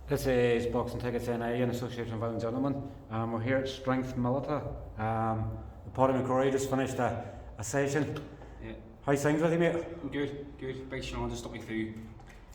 This is Boxing Tickets NA in association with Violent Gentlemen. We're here at Strength Milita. Padraig McCrory just finished a session. Yeah. How's things with you, mate? I'm good. Big Sean just took me through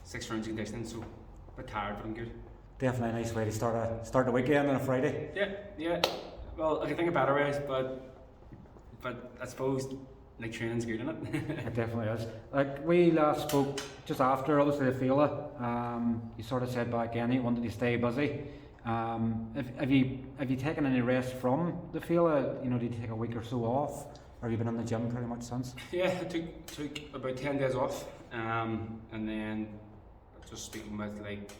6 rounds of conditioning, so a bit tired, but I'm good. Definitely a nice way to start the weekend on a Friday. Yeah. Well, I can think of better ways, but I suppose like training's good, isn't it? It definitely is. Like we last spoke just after, obviously the Feile. You sort of said back then you wanted to stay busy. Have you taken any rest from the Feile? You know, did you take a week or so off, or have you been in the gym pretty much since? Yeah, I took about 10 days off, and then just speaking with like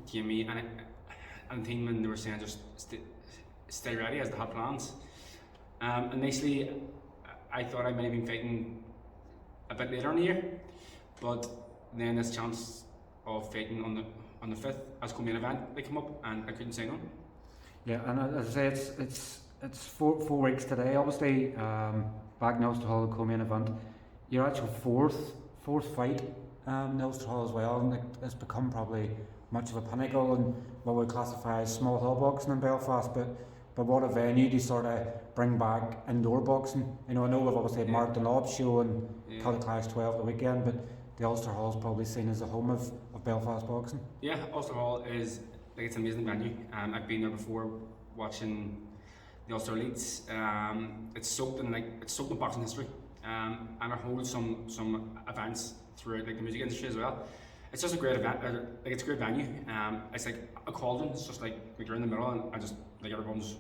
Jamie and the team, and they were saying just stay ready as they had plans. Initially, I thought I might have been fighting a bit later in the year, but then this chance of fighting on the 5th as co-main event they come up, and I couldn't say no. Yeah, and as I say, it's 4 weeks today. Obviously, back in Ulster Hall, the co-main event. Your actual fourth fight in Ulster Hall as well, and it's become probably much of a pinnacle in what we classify as small hill boxing in Belfast, but what a venue to sort of bring back indoor boxing. You know, I know we've obviously had Mark Dunlop's show and Celtic Clash 12 the weekend, but the Ulster Hall is probably seen as the home of Belfast boxing. Yeah, Ulster Hall is like it's an amazing venue. I've been there before watching the Ulster Elites. It's soaked in boxing history, and it holds some events throughout like the music industry as well. It's just a great event. It's a great venue. It's like a cauldron. It's just like you're in the middle, and I just like everyone's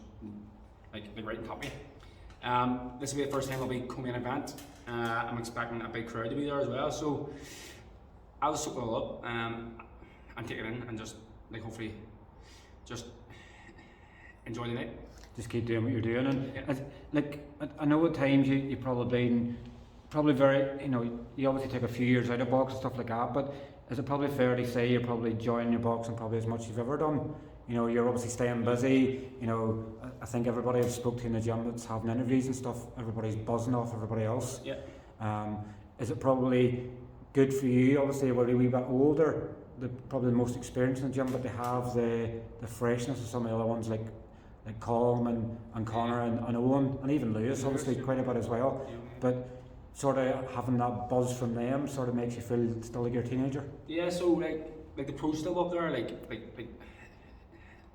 like right on top of you. This will be the first time it'll be co-main event. I'm expecting a big crowd to be there as well. So I'll just soak it all up and take it in, and just like hopefully just enjoy the night. Just keep doing what you're doing, and like I know at times you've probably been very, you know, you obviously take a few years out of boxing and stuff like that, but is it probably fair to say you're probably enjoying your boxing probably as much as you've ever done? You know, you're obviously staying busy. You know, I think everybody I've spoke to in the gym that's having interviews and stuff, everybody's buzzing off everybody else. Yeah. Is it probably good for you? Obviously, we're a wee bit older, probably the most experienced in the gym, but they have the freshness of some of the other ones like Colm and Connor and Owen, and even Lewis, obviously quite a bit as well. But sort of having that buzz from them sort of makes you feel still like you're a teenager. Yeah, so like the pros still up there, like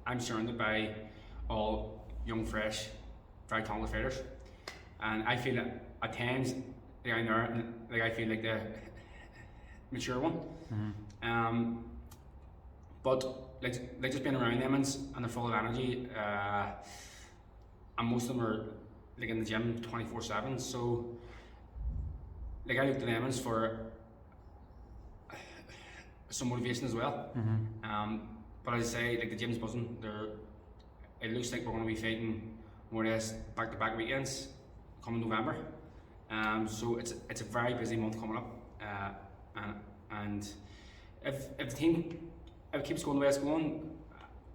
I'm surrounded by all young, fresh, very talented fighters, and I feel that at times like I'm there, and like I feel like the mature one. Mm-hmm. But like just being around them and they're full of energy, and most of them are like in the gym 24/7. So like I look to them for some motivation as well. Mm-hmm. But as I say, like the gym's buzzing. It looks like we're going to be fighting more or less back-to-back weekends coming November. So it's a very busy month coming up. And if the team keeps going the way it's going,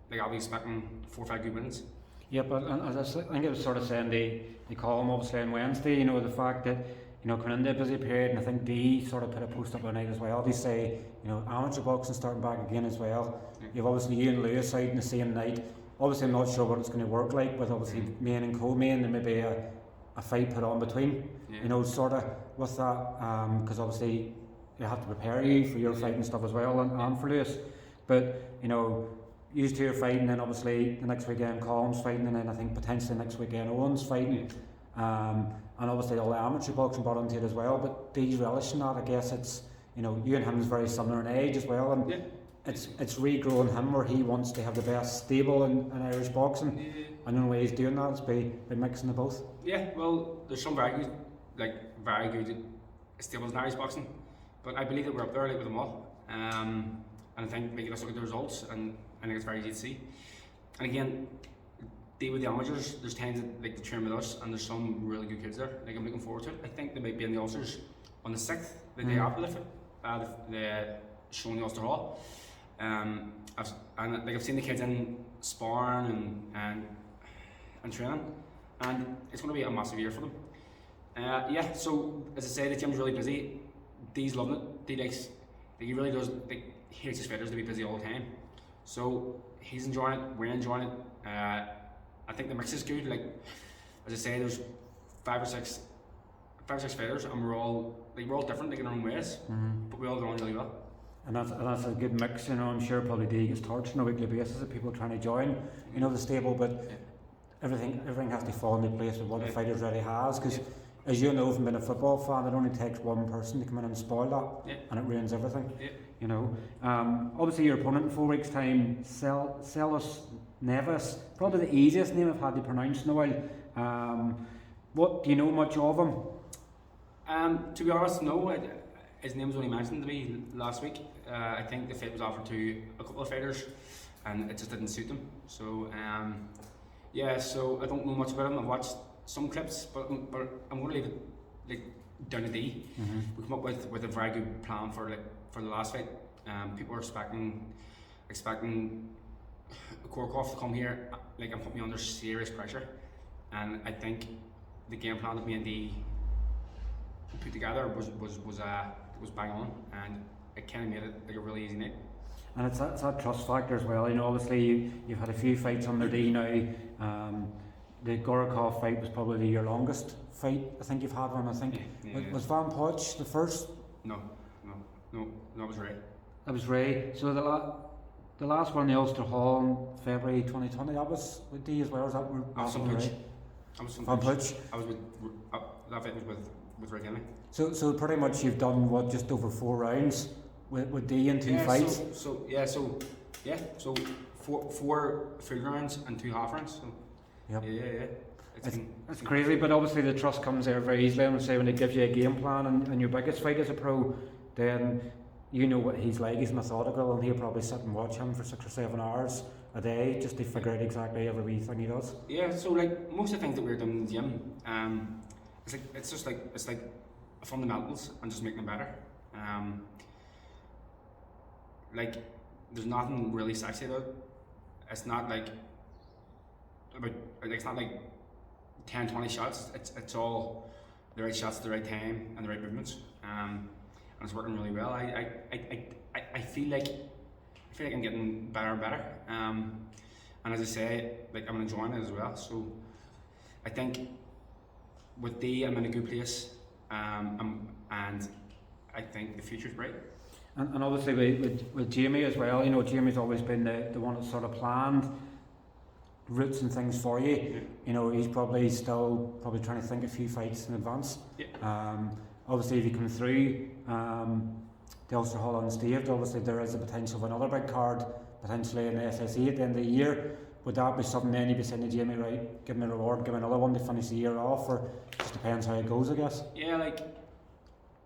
like I'll be expecting 4 or 5 good wins. Yeah, but as I think it was sort of saying they call them obviously on Wednesday. You know, the fact that, you know, coming into a busy period, and I think D sort of put a post up on night as well. They say, you know, amateur boxing starting back again as well. You've obviously you and Lewis out in the same night. Obviously, I'm not sure what it's going to work like with obviously main and co-main, and maybe a fight put on between. Yeah. You know, sort of with that, because obviously you have to prepare you for your fight and stuff as well, and for Lewis. But you know, you two are fighting, and obviously the next weekend Colm's fighting, and then I think potentially next weekend Owen's fighting. And obviously all the amateur boxing brought into it as well, but D's relishing that. I guess it's, you know, you and him is very similar in age as well, and it's regrowing him where he wants to have the best stable in Irish boxing, and the only way he's doing that is by mixing the both. Yeah, well, there's some very good stables in Irish boxing, but I believe that we're up there like with them all, and I think like, let's look at the results, and I think it's very easy to see. And again, deal with the amateurs, there's times that like to train with us, and there's some really good kids there. Like I'm looking forward to it. I think they might be in the Ulsters on the 6th, the day after the show in the Ulster Hall. I've seen the kids in sparring and training, and it's going to be a massive year for them. Yeah. So as I say, the gym's really busy. Dee's loving it. Dee likes, he really does. Like, he likes his fighters to be busy all the time. So he's enjoying it, we're enjoying it. I think the mix is good. Like as I say, there's five or six fighters, and we're all different, like in our own ways, but we all get on really well. And that's a good mix, you know. I'm sure probably D gets torched on a weekly basis of people trying to join, you know, the stable, but everything has to fall into place with what the fighter already has, because as you know from being a football fan, it only takes one person to come in and spoil that, and it ruins everything, you know. Obviously your opponent in 4 weeks time, Celso Neves, probably the easiest name I've had to pronounce in a while. What do you know much of him? To be honest, no. His name was only mentioned to me last week. I think the fight was offered to a couple of fighters, and it just didn't suit them. So so I don't know much about him. I've watched some clips, but I'm going to leave it like down to D. We come up with a very good plan for the last fight. People are expecting Korkov to come here, like, and put me under serious pressure. And I think the game plan that me and D put together was bang on, and it kind of made it like a really easy night. And it's that trust factor as well. You know, obviously you've had a few fights under D now. The Gorakov fight was probably your longest fight. I think you've had one. I think was Van Poch the first? No, that was Ray. That was Ray. So the last one, the Ulster Hall in February 2020, that was with D as well. Was that Ray? Van Poch. I was with that fight was with Ray Kenley. So pretty much you've done what, just over 4 rounds with D in 2 fights. So 4 full rounds and 2 half rounds. So It's crazy, but obviously the trust comes there very easily. And say when they give you a game plan and your biggest fight as a pro, then you know what he's like. He's methodical, and he'll probably sit and watch him for 6 or 7 hours a day just to figure out exactly every wee thing he does. Yeah, so like most of the things that we're doing in the gym, it's like fundamentals and just making them better. Like there's nothing really sexy about it. It's not like 10-20 shots. It's all the right shots at the right time and the right movements. And it's working really well. I feel like I'm getting better and better. And as I say, like I'm enjoying it as well. So I think with D, I'm in a good place. And I think the future's bright. And obviously with Jamie as well, you know, Jamie's always been the one that sort of planned routes and things for you. You know, he's probably still trying to think a few fights in advance. Obviously if you come through the Ulster Hall unscathed, obviously there is a potential of another big card potentially in the SSE at the end of the year. Would that be something then you'd be saying to Jamie, right, give me a reward, give me another one to finish the year off, or just depends how it goes, I guess? Yeah, like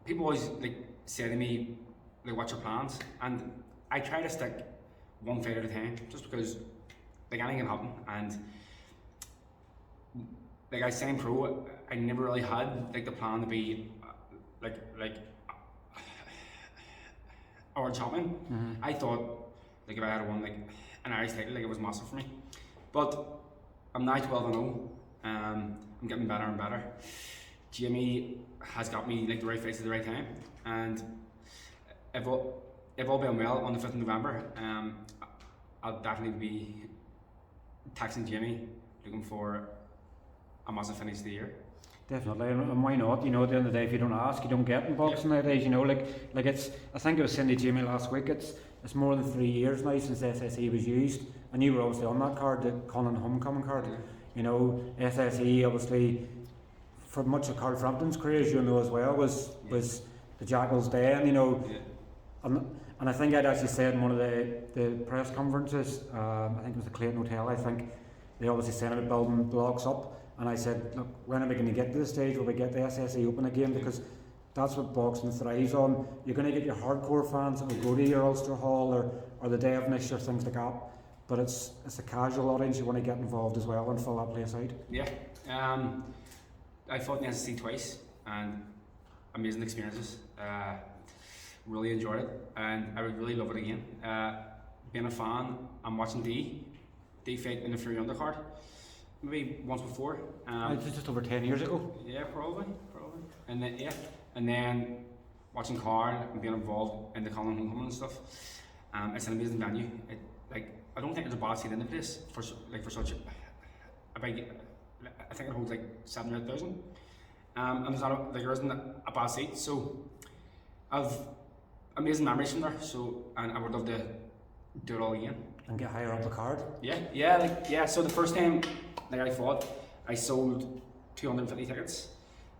people always like say to me, like, what's your plans? And I try to stick one fight at a time, just because like anything can happen. And like I signed pro, I never really had like the plan to be like our champion. I thought like if I had won like an Irish title, like it was massive for me. But I'm now 12-0. I'm getting better and better. Jamie has got me like the right fights at the right time, and if all being well on the 5th of November, I'll definitely be texting Jamie looking for a massive finish of the year. Definitely, and why not? You know, at the end of the day, if you don't ask, you don't get in boxing nowadays. You know, like it's. I think it was Cindy Jamie last week. It's more than 3 years now since SSE was used, and you were obviously on that card, the Conlan homecoming card. You know, SSE obviously for much of Carl Frampton's career, as you know as well, was the Jackal's Den. You know, and I think I'd actually said in one of the press conferences, I think it was the Clayton Hotel. I think they obviously said about building blocks up. And I said, look, when are we going to get to the stage where we get the SSE open again? Because that's what boxing thrives on. You're going to get your hardcore fans that will go to your Ulster Hall or the day of Nish or things like that. But it's a casual audience you want to get involved as well and fill that place out. Yeah. I fought in the SSE twice and amazing experiences. Really enjoyed it, and I would really love it again. Being a fan, I'm watching D fight in the Fury undercard. Maybe once before. Just over 10 years ago. Yeah, probably. And then watching Carl and being involved in the Conlan homecoming and stuff. It's an amazing venue. like I don't think there's a bad seat in the place for such a big. I think it holds like 700,000, and there's not there isn't a bad seat. So I've amazing memories from there. So and I would love to do it all again and get higher up the card. Yeah. So the first time like I fought, I sold 250 tickets,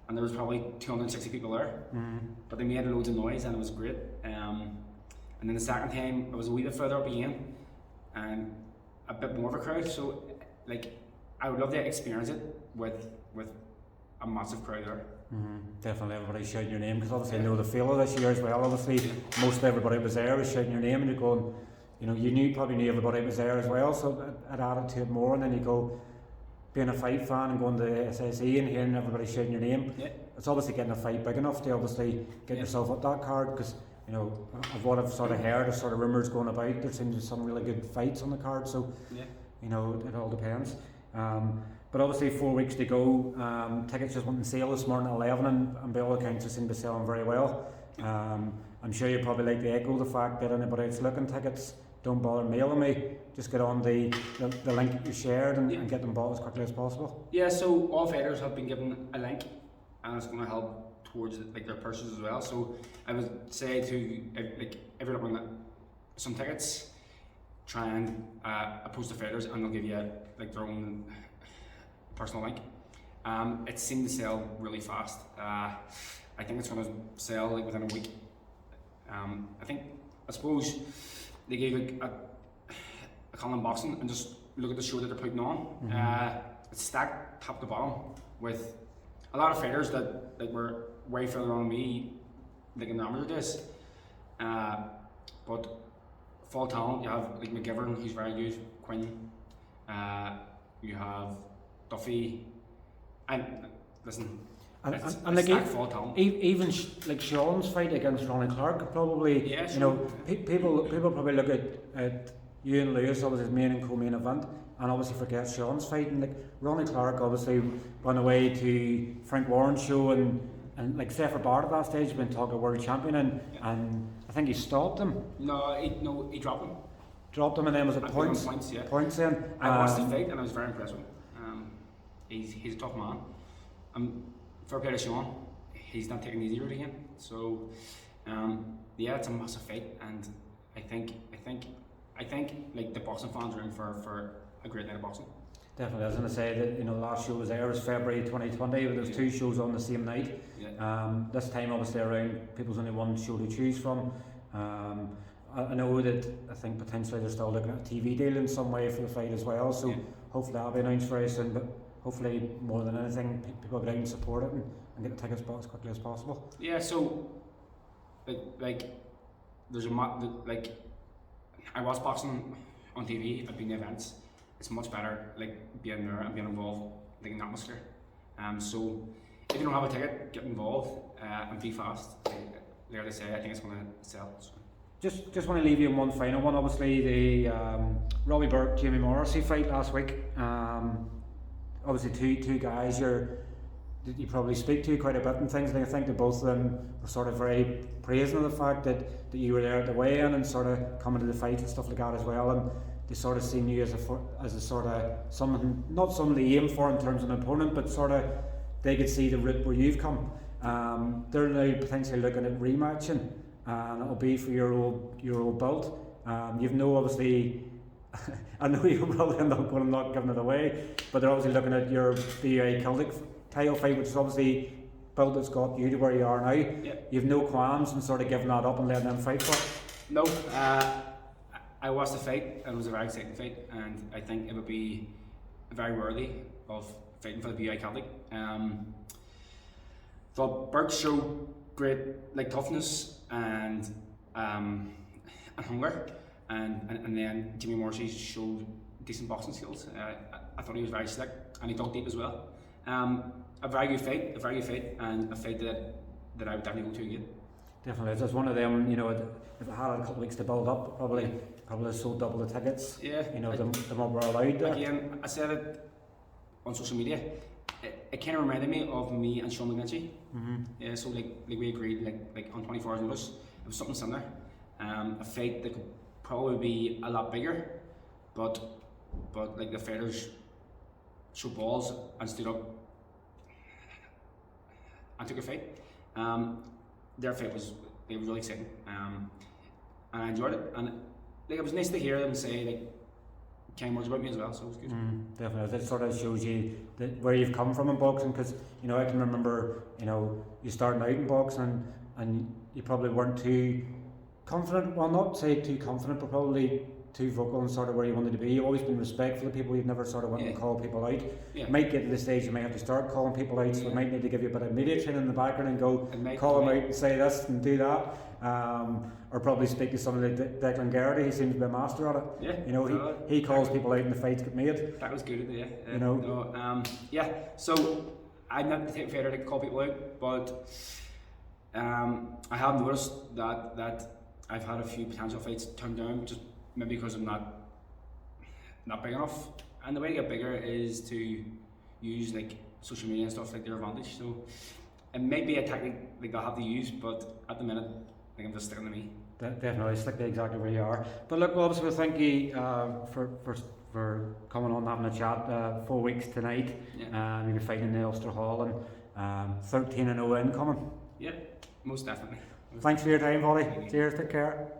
and there was probably 260 people there. But they made loads of noise and it was great. And then the second time I was a wee bit further up again, and a bit more of a crowd. So like I would love to experience it with a massive crowd there. Definitely, everybody shouting your name, because obviously I know the Feile this year as well. Obviously, most of everybody was there was shouting your name, and you're going, you know, you probably knew everybody was there as well, so it added to it more. And then you go, being a fight fan and going to SSE and hearing everybody shouting your name, it's obviously getting a fight big enough to obviously get yourself up that card, because you know, of what I've sort of heard, of sort of rumours going about, there seems to be some really good fights on the card, so you know, it all depends. But obviously 4 weeks to go, tickets just went on sale this morning at 11, and by all accounts they seem to be selling very well. I'm sure you probably like to echo the fact that anybody that's looking tickets, don't bother mailing me, just get on the link that you shared and get them bought as quickly as possible. Yeah, so all fighters have been given a link, and it's going to help towards like their purses as well. So I would say to like if you're looking at some tickets, try and post the fighters, and they'll give you like their own personal link. It seemed to sell really fast. I think it's going to sell like within a week. I suppose they gave a Conlan boxing and just look at the show that they're putting on. It's stacked top to bottom with a lot of fighters that were way further on me, like in the amateur days. But full talent, you have like McGivern, who's very good, Quinn, you have Duffy, and listen, and like full talent. Even like Sean's fight against Ronnie Clark could probably, you know, people probably look at you and Lewis obviously as main and co-main event, and obviously forget Sean's fight. And like Ronnie Clark obviously went away to Frank Warren's show, and like Zephyr Bard at that stage been talking world champion, and I think he stopped him. No, he dropped him. Dropped him, and then was it points? Points then. I watched the fight and I was very impressed with him. He's a tough man. Fair play to Sean, he's not taking the easy route again. So it's a massive fight, and I think like the boxing fans are in for a great night of boxing. Definitely, I was going to say that, you know, the last show was there was February 2020, but there's 2 shows on the same night. This time obviously around, people's only 1 show to choose from. I know that I think potentially they're still looking at a TV deal in some way for the fight as well, so hopefully that'll be announced very soon. But hopefully more than anything, people get out and support it and get the tickets bought as quickly as possible. Yeah, so like there's like I watch boxing on TV. I've been to events. It's much better like being there and being involved, like in the atmosphere. So if you don't have a ticket, get involved and be fast. Like I say, I think it's going to sell. So. Just want to leave you in one final one. Obviously the Robert Burke, Jamie Morrissey fight last week. Obviously two guys that you probably speak to quite a bit and things, and I think that both of them were sort of very praising of the fact that you were there at the weigh-in and sort of coming to the fight and stuff like that as well, and they sort of seen you as a sort of someone, not someone to aim for in terms of an opponent, but sort of they could see the route where you've come. They're now potentially looking at rematching, and it'll be for your old belt. You've no obviously. I know you're probably not giving it away, but they're obviously looking at your BUA Celtic title fight, which is obviously built that's got you to where you are now. You've no qualms in sort of giving that up and letting them fight for it? No, I watched the fight and it was a very exciting fight, and I think it would be very worthy of fighting for the BUA Celtic. Thought Burke showed great like toughness and hunger. And then Jamie Morrissey showed decent boxing skills. I thought he was very slick, and he dug deep as well. A very good fight, and a fight that I would definitely go to again. Definitely, it's just one of them. You know, if it had a couple of weeks to build up, probably sold double the tickets. Yeah, you know, the more we're allowed there. Again, I said it on social media. It kind of reminded me of me and Sean McGlinchey. Yeah, so like we agreed like on 24 hours notice. It was something similar. A fight that could probably be a lot bigger, but like the fighters showed balls and stood up and took a fight. Their fight was really exciting, and I enjoyed it. And like it was nice to hear them say like kind words about me as well, so it was good. Definitely, that sort of shows you that where you've come from in boxing, because you know I can remember you starting out in boxing and you probably weren't too confident. Well, not say too confident, but probably too vocal and sort of where you wanted to be. You've always been respectful of people. You've never sort of went and called people out. You might get to the stage you might have to start calling people out, so it might need to give you a bit of media training in the background and go call them out and say this and do that. Or probably speak to somebody like Declan Garrity. He seems to be a master at it. He calls people out and the fights get made. That was good, so I'm not the type of fighter to call people out, but I have noticed that I've had a few potential fights turned down, just maybe because I'm not big enough. And the way to get bigger is to use like social media and stuff like their advantage. So it may be a tactic like they'll have to use, but at the minute, like I'm just sticking to me. Definitely stick to exactly where you are. But look, obviously, we thank you for coming on, having a chat. 4 weeks tonight, you'll be fighting in the Ulster Hall, and 13-0 incoming. Yeah, most definitely. Thanks for your time, Pody. Cheers, take care.